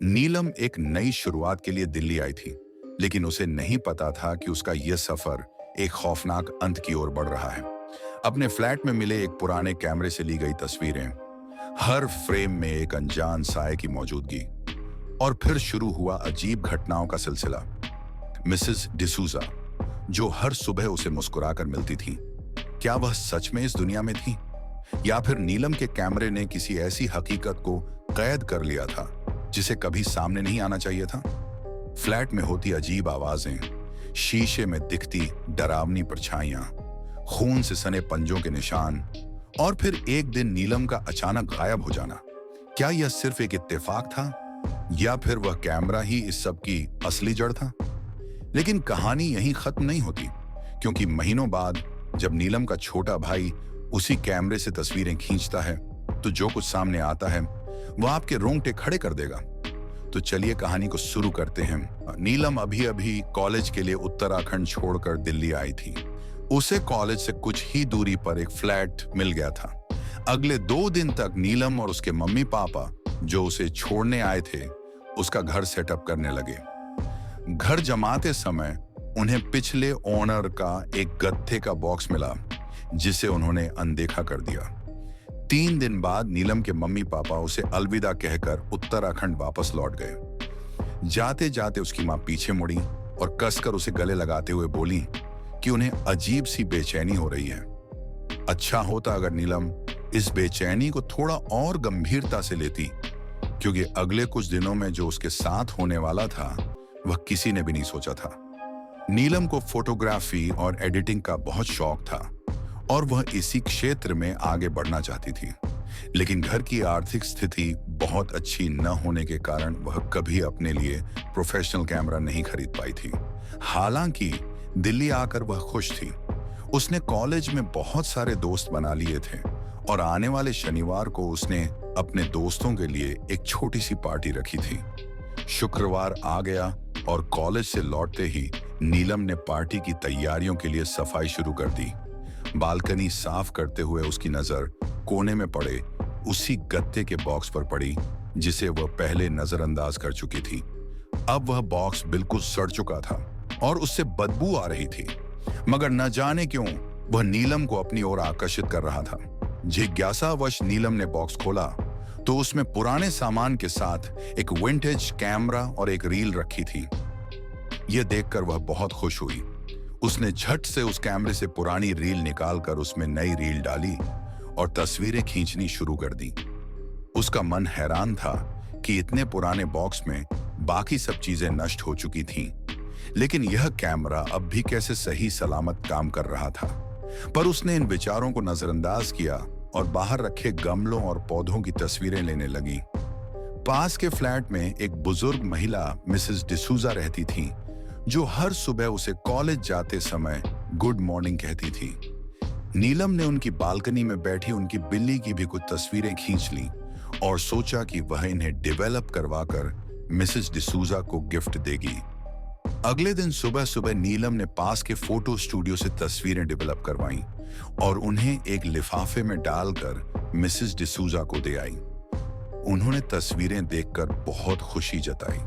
नीलम एक नई शुरुआत के लिए दिल्ली आई थी, लेकिन उसे नहीं पता था कि उसका यह सफर एक खौफनाक अंत की ओर बढ़ रहा है। अपने फ्लैट में मिले एक पुराने कैमरे से ली गई तस्वीरें, हर फ्रेम में एक अनजान साए की मौजूदगी, और फिर शुरू हुआ अजीब घटनाओं का सिलसिला। मिसेस डिसूजा, जो हर सुबह उसे मुस्कुराकर मिलती थी, क्या वह सच में इस दुनिया में थी, या फिर नीलम के कैमरे ने किसी ऐसी हकीकत को कैद कर लिया था जिसे कभी सामने नहीं आना चाहिए था? फ्लैट में होती अजीब आवाजें, शीशे में दिखती डरावनी परछाइयां, खून से सने पंजों के निशान, और फिर एक दिन नीलम का अचानक गायब हो जाना। क्या यह सिर्फ एक इत्तेफाक था, या फिर वह कैमरा ही इस सब की असली जड़ था? लेकिन कहानी यहीं खत्म नहीं होती, क्योंकि महीनों बाद जब नीलम का छोटा भाई उसी कैमरे से तस्वीरें खींचता है, तो जो कुछ सामने आता है वह आपके रोंगटे खड़े कर देगा। तो चलिए कहानी को शुरू करते हैं। नीलम अभी अभी कॉलेज के लिए उत्तराखंड छोड़कर दिल्ली आई थी। उसे कॉलेज से कुछ ही दूरी पर एक फ्लैट मिल गया था। अगले 2 दिन तक नीलम और उसके मम्मी पापा, जो उसे छोड़ने आए थे, उसका घर सेटअप करने लगे। घर जमाते समय उन्हें पिछले ओनर का एक गत्थे का बॉक्स मिला, जिसे उन्होंने अनदेखा कर दिया। 3 दिन बाद नीलम के मम्मी पापा उसे अलविदा कहकर उत्तराखंड वापस लौट गए। जाते जाते उसकी मां पीछे मुड़ी और कसकर उसे गले लगाते हुए बोली कि उन्हें अजीब सी बेचैनी हो रही है। अच्छा होता अगर नीलम इस बेचैनी को थोड़ा और गंभीरता से लेती, क्योंकि अगले कुछ दिनों में जो उसके साथ होने वाला था वह किसी ने भी नहीं सोचा था। नीलम को फोटोग्राफी और एडिटिंग का बहुत शौक था और वह इसी क्षेत्र में आगे बढ़ना चाहती थी, लेकिन घर की आर्थिक स्थिति बहुत अच्छी न होने के कारण वह कभी अपने लिए प्रोफेशनल कैमरा नहीं खरीद पाई थी। हालांकि दिल्ली आकर वह खुश थी। उसने कॉलेज में बहुत सारे दोस्त बना लिए थे और आने वाले शनिवार को उसने अपने दोस्तों के लिए एक छोटी सी पार्टी रखी थी। शुक्रवार आ गया और कॉलेज से लौटते ही नीलम ने पार्टी की तैयारियों के लिए सफाई शुरू कर दी। बालकनी साफ करते हुए उसकी नजर कोने में पड़े उसी गत्ते के बॉक्स पर पड़ी जिसे वह पहले नजरअंदाज कर चुकी थी। अब वह बॉक्स बिल्कुल सड़ चुका था और उससे बदबू आ रही थी, मगर न जाने क्यों वह नीलम को अपनी ओर आकर्षित कर रहा था। जिज्ञासावश नीलम ने बॉक्स खोला तो उसमें पुराने सामान के साथ एक विंटेज कैमरा और एक रील रखी थी। यह देखकर वह बहुत खुश हुई। उसने झट से उस कैमरे से पुरानी रील निकालकर उसमें नई रील डाली और तस्वीरें खींचनी शुरू कर दी। उसका मन हैरान था कि इतने पुराने बॉक्स में बाकी सब चीजें नष्ट हो चुकी थीं, लेकिन यह कैमरा अब भी कैसे सही सलामत काम कर रहा था। पर उसने इन विचारों को नजरअंदाज किया और बाहर रखे गमलों और पौधों की तस्वीरें लेने लगी। पास के फ्लैट में एक बुजुर्ग महिला मिसेस डिसूजा रहती थी, जो हर सुबह उसे कॉलेज जाते समय गुड मॉर्निंग कहती थी। नीलम ने उनकी बालकनी में बैठी उनकी बिल्ली की भी कुछ तस्वीरें खींच ली और सोचा कि वह इन्हें डेवलप करवाकर मिसेस डिसूजा को गिफ्ट देगी। अगले दिन सुबह सुबह नीलम ने पास के फोटो स्टूडियो से तस्वीरें डेवलप करवाईं और उन्हें एक लिफाफे में डालकर मिसेस डिसूजा को दे आई। उन्होंने तस्वीरें देखकर बहुत खुशी जताई।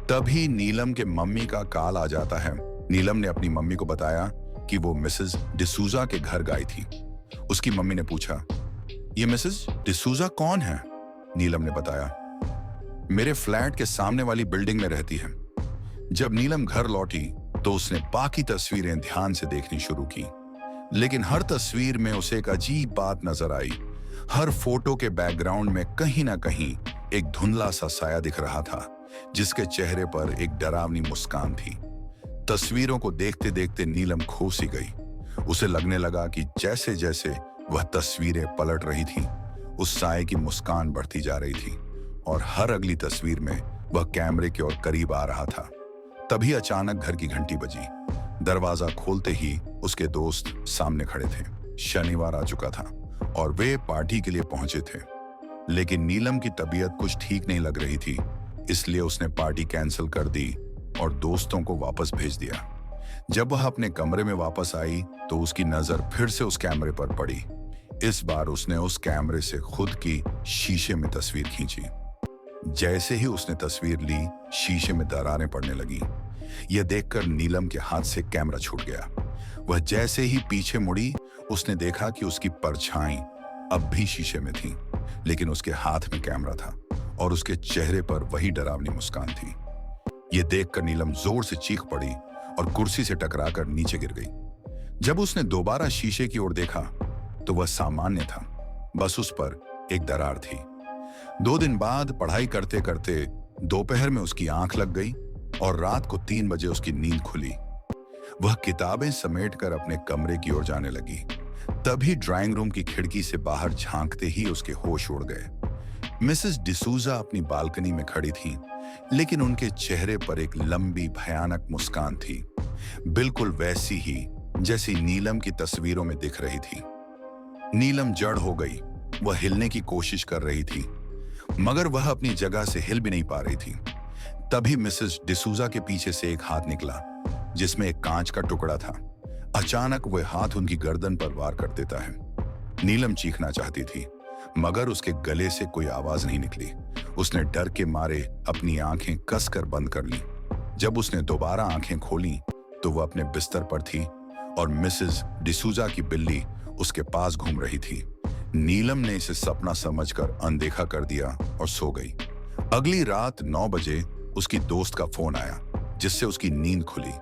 तभी नीलम के मम्मी का कॉल आ जाता है। नीलम ने अपनी मम्मी को बताया कि वो मिसेस डिसूजा के घर गई थी। उसकी मम्मी ने पूछा, ये मिसेस डिसूजा कौन है? नीलम ने बताया, मेरे फ्लैट के सामने वाली बिल्डिंग में रहती है। जब नीलम घर लौटी तो उसने बाकी तस्वीरें ध्यान से देखनी शुरू की, लेकिन हर तस्वीर में उसे एक अजीब बात नजर आई। हर फोटो के बैकग्राउंड में कहीं ना कहीं एक धुंधला सा साया दिख रहा था, जिसके चेहरे पर एक डरावनी मुस्कान थी। तस्वीरों को देखते देखते नीलम खो सी गई। उसे लगने लगा कि जैसे जैसे वह तस्वीरें पलट रही थीं, उस साए की मुस्कान बढ़ती जा रही थी और हर अगली तस्वीर में वह कैमरे की ओर करीब आ रहा था। तभी अचानक घर की घंटी बजी। दरवाजा खोलते ही उसके दोस्त सामने खड़े थे। शनिवार आ चुका था और वे पार्टी के लिए पहुंचे थे, लेकिन नीलम की तबीयत कुछ ठीक नहीं लग रही थी, इसलिए उसने पार्टी कैंसिल कर दी और दोस्तों को वापस भेज दिया। जब वह अपने कमरे में वापस आई तो उसकी नजर फिर से उस कैमरे पर पड़ी। इस बार उसने उस कैमरे से खुद की शीशे में तस्वीर खींची। जैसे ही उसने तस्वीर ली, शीशे में दरारें पड़ने लगी। यह देखकर नीलम के हाथ से कैमरा छूट गया। वह जैसे ही पीछे मुड़ी, उसने देखा कि उसकी परछाई अब भी शीशे में थी, लेकिन उसके हाथ में कैमरा था और उसके चेहरे पर वही डरावनी मुस्कान थी। यह देखकर नीलम जोर से चीख पड़ी और कुर्सी से टकराकर नीचे गिर गई। जब उसने दोबारा शीशे की ओर देखा तो वह सामान्य था, बस उस पर एक दरार थी। 2 दिन बाद पढ़ाई करते करते दोपहर में उसकी आंख लग गई और रात को 3 बजे उसकी नींद खुली। वह किताबें समेटकर अपने कमरे की ओर जाने लगी। तभी ड्राइंग रूम की खिड़की से बाहर झांकते ही उसके होश उड़ गए। मिसेस डिसूजा अपनी बालकनी में खड़ी थीं, लेकिन उनके चेहरे पर एक लंबी भयानक मुस्कान थी, बिल्कुल वैसी ही जैसी नीलम की तस्वीरों में दिख रही थी। नीलम जड़ हो गई। वह हिलने की कोशिश कर रही थी, मगर वह अपनी जगह से हिल भी नहीं पा रही थी। तभी मिसेस डिसूजा के पीछे से एक हाथ निकला, जिसमें एक कांच का टुकड़ा था। अचानक वह हाथ उनकी गर्दन पर वार कर देता है। नीलम चीखना चाहती थी, मगर उसके गले से कोई आवाज नहीं निकली। उसने डर के मारे अपनी आंखें कसकर बंद कर ली। जब उसने दोबारा आंखें खोली तो वह अपने बिस्तर पर थी और मिसेस डिसूजा की बिल्ली उसके पास घूम रही थी। नीलम ने इसे सपना समझकर अनदेखा कर दिया और सो गई। अगली रात 9 बजे उसकी दोस्त का फोन आया, जिससे उसकी नींद खुली।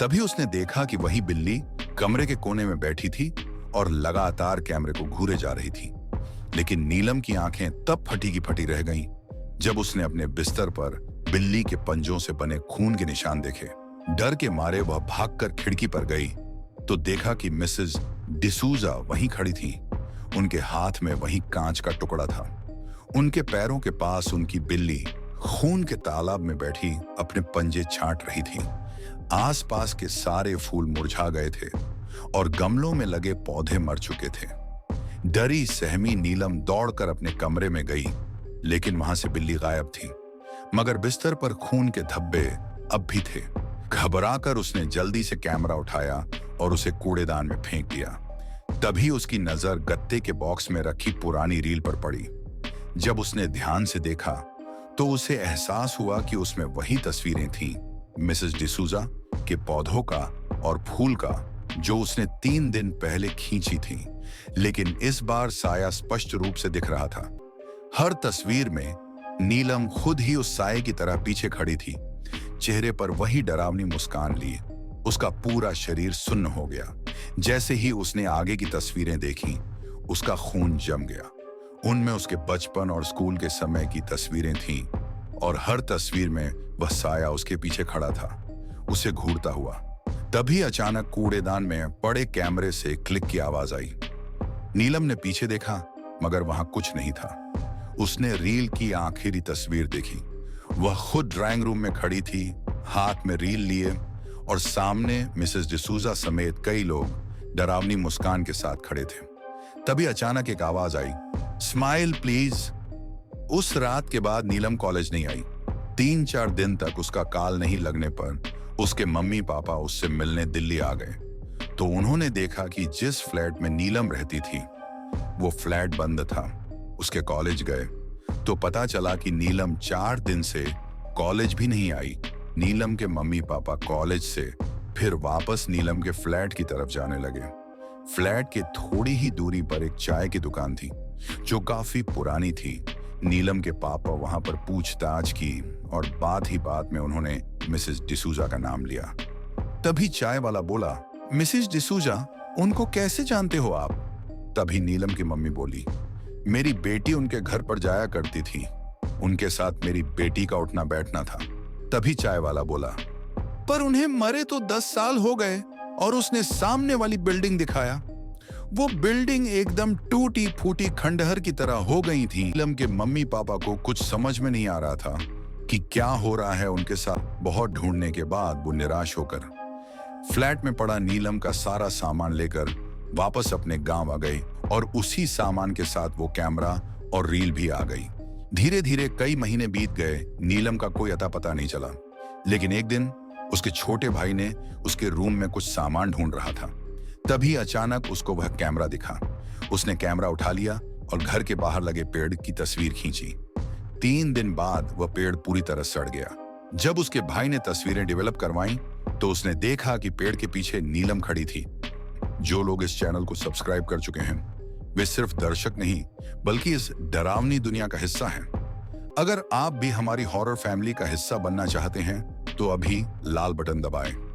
तभी उसने देखा कि वही बिल्ली कमरे के कोने में बैठी थी और लगातार कैमरे को घूरे जा रही थी। लेकिन नीलम की आंखें तब फटी की फटी रह गईं, जब उसने अपने बिस्तर पर बिल्ली के पंजों से बने खून के निशान देखे। डर के मारे वह भागकर खिड़की पर गई तो देखा कि मिसेस डिसूजा वहीं खड़ी थी। उनके हाथ में वही कांच का टुकड़ा था। उनके पैरों के पास उनकी बिल्ली खून के तालाब में बैठी अपने पंजे छांट रही थी। आसपास के सारे फूल मुरझा गए थे और गमलों में लगे पौधे मर चुके थे। डरी सहमी नीलम दौड़कर अपने कमरे में गई, लेकिन वहां से बिल्ली गायब थी, मगर बिस्तर पर खून के धब्बे अब भी थे। घबराकर उसने जल्दी से कैमरा उठाया और उसे कूड़ेदान में फेंक दिया। तभी उसकी नजर गत्ते के बॉक्स में रखी पुरानी रील पर पड़ी। जब उसने ध्यान से देखा तो उसे एहसास हुआ कि उसमें वही तस्वीरें थीं, मिसेस डिसूजा के पौधों का और फूल का, जो उसने 3 दिन पहले खींची थी। लेकिन इस बार साया स्पष्ट रूप से दिख रहा था। हर तस्वीर में नीलम खुद ही उस साये की तरह पीछे खड़ी थी, चेहरे पर वही डरावनी मुस्कान लिए। उसका पूरा शरीर सुन्न हो गया। जैसे ही उसने आगे की तस्वीरें देखी, उसका खून जम गया। उनमें उसके बचपन और स्कूल के समय की तस्वीरें थीं और हर तस्वीर में वह साया उसके पीछे खड़ा था, उसे घूरता हुआ। तभी अचानक कूड़ेदान में पड़े कैमरे से क्लिक की आवाज आई। नीलम ने पीछे देखा, मगर वहां कुछ नहीं था। उसने रील की आखिरी तस्वीर देखी। वह खुद ड्राइंग रूम में खड़ी थी, हाथ में रील लिए, और सामने मिसेस डिसूजा समेत कई लोग डरावनी मुस्कान के साथ खड़े थे। तभी अचानक एक आवाज आई, स्माइल प्लीज। उस रात के बाद नीलम कॉलेज नहीं आई। 3-4 दिन तक उसका कॉल नहीं लगने पर उसके मम्मी पापा उससे मिलने दिल्ली आ गए। तो उन्होंने देखा कि जिस फ्लैट में नीलम रहती थी वो फ्लैट बंद था। उसके कॉलेज गए तो पता चला कि नीलम 4 दिन से कॉलेज भी नहीं आई। नीलम के मम्मी पापा कॉलेज से फिर वापस नीलम के फ्लैट की तरफ जाने लगे। फ्लैट के थोड़ी ही दूरी पर एक चाय की दुकान थी, जो काफी पुरानी थी। नीलम के पापा वहां पर पूछताछ की और बात ही बात में उन्होंने मिसेस डिसूजा का नाम लिया। तभी चाय वाला बोला, मिसेस डिसूजा, उनको कैसे जानते हो आप? तभी नीलम की मम्मी बोली, मेरी बेटी उनके घर पर जाया करती थी, उनके साथ मेरी बेटी का उठना बैठना था। तभी चाय वाला बोला, पर उन्हें मरे तो 10 साल हो गए। और उसने सामने वाली बिल्डिंग दिखाया। वो बिल्डिंग एकदम टूटी फूटी खंडहर की तरह हो गई थी। नीलम के मम्मी पापा को कुछ समझ में नहीं आ रहा था कि क्या हो रहा है उनके साथ। बहुत ढूंढने के बाद वो निराश होकर फ्लैट में पड़ा नीलम का सारा सामान लेकर वापस अपने गांव आ गए और उसी सामान के साथ वो कैमरा और रील भी आ गई। धीरे धीरे कई महीने बीत गए। नीलम का कोई अता पता नहीं चला। लेकिन एक दिन उसके छोटे भाई ने उसके रूम में कुछ सामान ढूंढ रहा था। तभी अचानक उसको वह कैमरा दिखा। उसने कैमरा उठा लिया और घर के बाहर लगे पेड़ की तस्वीर खींची। 3 दिन बाद वह पेड़ पूरी तरह सड़ गया। जब उसके भाई ने तस्वीरें डेवलप करवाईं, तो उसने देखा कि पेड़ के पीछे नीलम खड़ी थी। जो लोग इस चैनल को सब्सक्राइब कर चुके हैं, वे सिर्फ दर्शक नहीं, बल्कि इस डरावनी दुनिया का हिस्सा हैं। अगर आप भी हमारी हॉरर फैमिली का हिस्सा बनना चाहते हैं, तो अभी लाल बटन दबाएं।